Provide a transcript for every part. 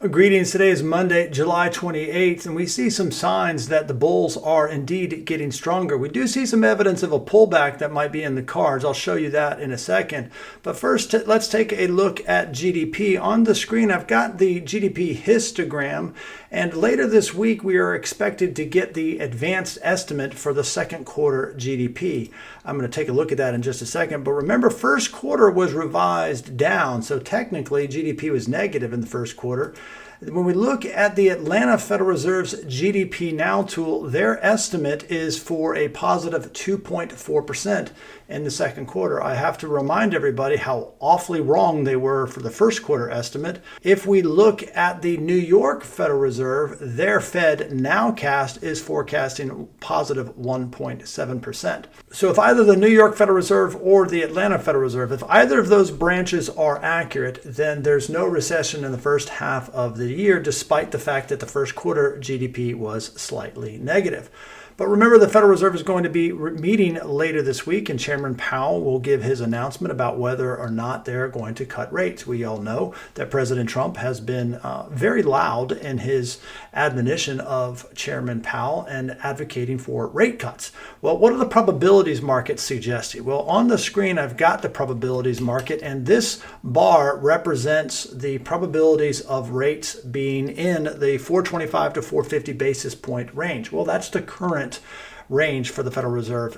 Greetings. Today is Monday, July 28th, and we see some signs that the bulls are indeed getting stronger. We do see some evidence of a pullback that might be in the cards. I'll show you that in a second. But first, let's take a look at GDP. On the screen, I've got the GDP histogram, and later this week, we are expected to get the advanced estimate for the second quarter GDP. I'm going to take a look at that in just a second. But remember, first quarter was revised down, so technically GDP was negative in the first quarter. When we look at the Atlanta Federal Reserve's GDP Now tool, their estimate is for a positive 2.4% in the second quarter. I have to remind everybody how awfully wrong they were for the first quarter estimate. If we look at the New York Federal Reserve, their Fed Nowcast is forecasting positive 1.7%. So if either the New York Federal Reserve or the Atlanta Federal Reserve, if either of those branches are accurate, then there's no recession in the first half of the year, despite the fact that the first quarter GDP was slightly negative. But remember, the Federal Reserve is going to be meeting later this week, and Chairman Powell will give his announcement about whether or not they're going to cut rates. We all know that President Trump has been very loud in his admonition of Chairman Powell and advocating for rate cuts. Well, what are the probabilities markets suggesting? Well, on the screen, I've got the probabilities market, and this bar represents the probabilities of rates being in the 425 to 450 basis point range. Well, that's the current range for the Federal Reserve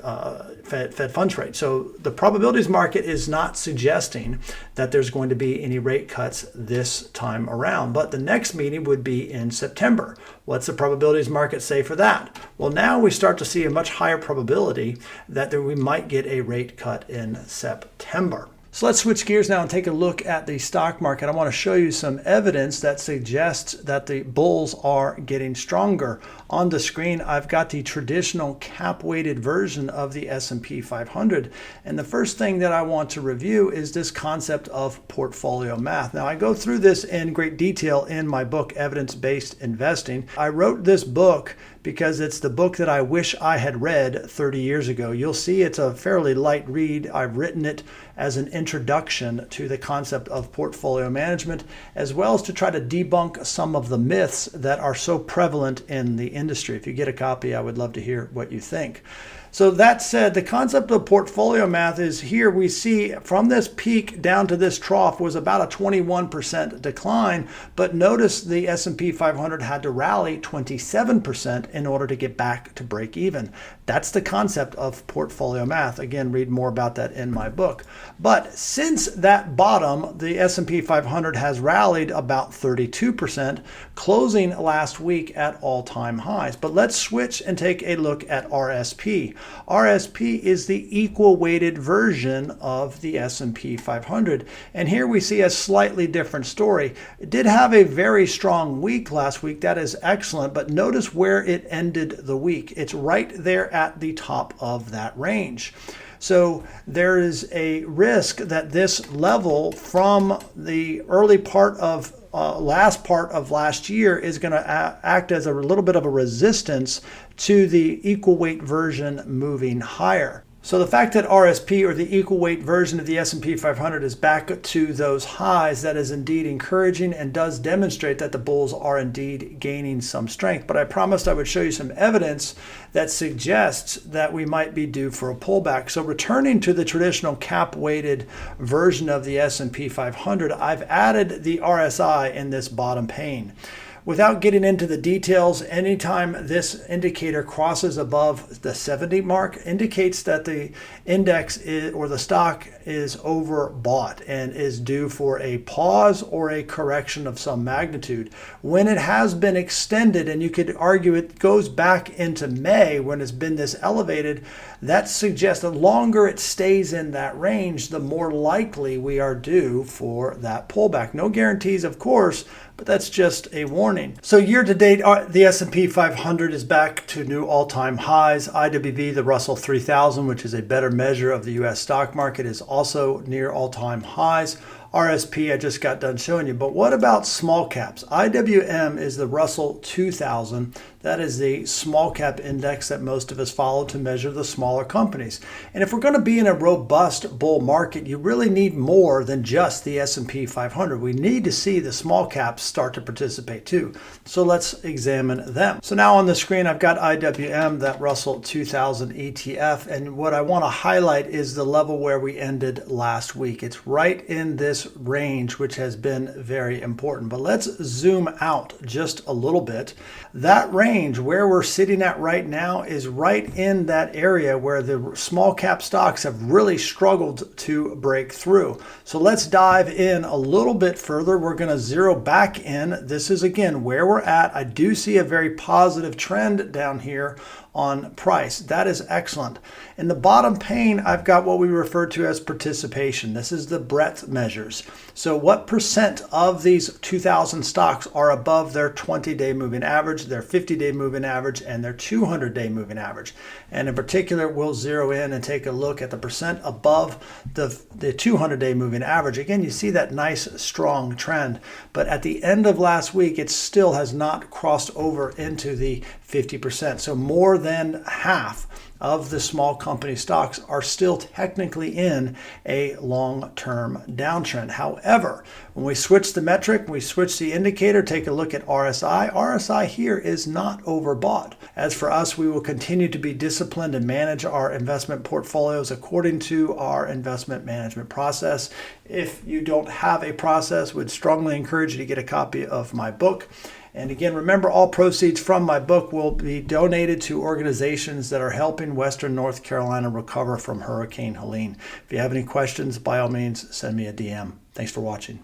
Fed funds rate. So the probabilities market is not suggesting that there's going to be any rate cuts this time around, but the next meeting would be in September. What's the probabilities market say for that? Well, now we start to see a much higher probability that we might get a rate cut in September. So let's switch gears now and take a look at the stock market. I want to show you some evidence that suggests that the bulls are getting stronger. On the screen, I've got the traditional cap-weighted version of the S&P 500. And the first thing that I want to review is this concept of portfolio math. Now, I go through this in great detail in my book, Evidence-Based Investing. I wrote this book because it's the book that I wish I had read 30 years ago. You'll see it's a fairly light read. I've written it as an introduction to the concept of portfolio management, as well as to try to debunk some of the myths that are so prevalent in the industry. If you get a copy, I would love to hear what you think. So that said, the concept of portfolio math is here. We see from this peak down to this trough was about a 21% decline, but notice the S&P 500 had to rally 27% in order to get back to break even. That's the concept of portfolio math. Again, read more about that in my book. But since that bottom, the S&P 500 has rallied about 32%, closing last week at all-time highs. But let's switch and take a look at RSP. RSP is the equal weighted version of the S&P 500. And here we see a slightly different story. It did have a very strong week last week. That is excellent. But notice where it ended the week. It's right there at the top of that range. So there is a risk that this level from the early part of last part of last year is going to act as a little bit of a resistance to the equal weight version moving higher. So the fact that RSP, or the equal weight version of the S&P 500, is back to those highs, that is indeed encouraging and does demonstrate that the bulls are indeed gaining some strength. But I promised I would show you some evidence that suggests that we might be due for a pullback. So returning to the traditional cap-weighted version of the S&P 500, I've added the RSI in this bottom pane. Without getting into the details, anytime this indicator crosses above the 70 mark indicates that the index or the stock is overbought and is due for a pause or a correction of some magnitude. When it has been extended, and you could argue it goes back into May when it's been this elevated, that suggests the longer it stays in that range, the more likely we are due for that pullback. No guarantees, of course, but that's just a warning. So year to date, the S&P 500 is back to new all-time highs. IWV, the Russell 3000, which is a better measure of the U.S. stock market, is also near all-time highs. RSP, I just got done showing you. But what about small caps? IWM is the Russell 2000. That is the small cap index that most of us follow to measure the smaller companies. And if we're going to be in a robust bull market, you really need more than just the S&P 500. We need to see the small caps start to participate too. So let's examine them. So now on the screen, I've got IWM, that Russell 2000 ETF. And what I want to highlight is the level where we ended last week. It's right in this range, which has been very important. But let's zoom out just a little bit. That range where we're sitting at right now is right in that area where the small cap stocks have really struggled to break through. So let's dive in a little bit further. We're going to zero back in. This is again where we're at. I do see a very positive trend down here on price. That is excellent. In the bottom pane, I've got what we refer to as participation. This is the breadth measures. So what percent of these 2,000 stocks are above their 20-day moving average, their 50-day moving average, and their 200-day moving average? And in particular, we'll zero in and take a look at the percent above the 200-day moving average. Again, you see that nice, strong trend. But at the end of last week, it still has not crossed over into the 50%. So more than half of the small company stocks are still technically in a long-term downtrend. However, when we switch the metric, we switch the indicator, take a look at RSI. RSI here is not overbought. As for us, we will continue to be disciplined and manage our investment portfolios according to our investment management process. If you don't have a process, would strongly encourage you to get a copy of my book. And again, remember, all proceeds from my book will be donated to organizations that are helping Western North Carolina recover from Hurricane Helene. If you have any questions, by all means, send me a DM. Thanks for watching.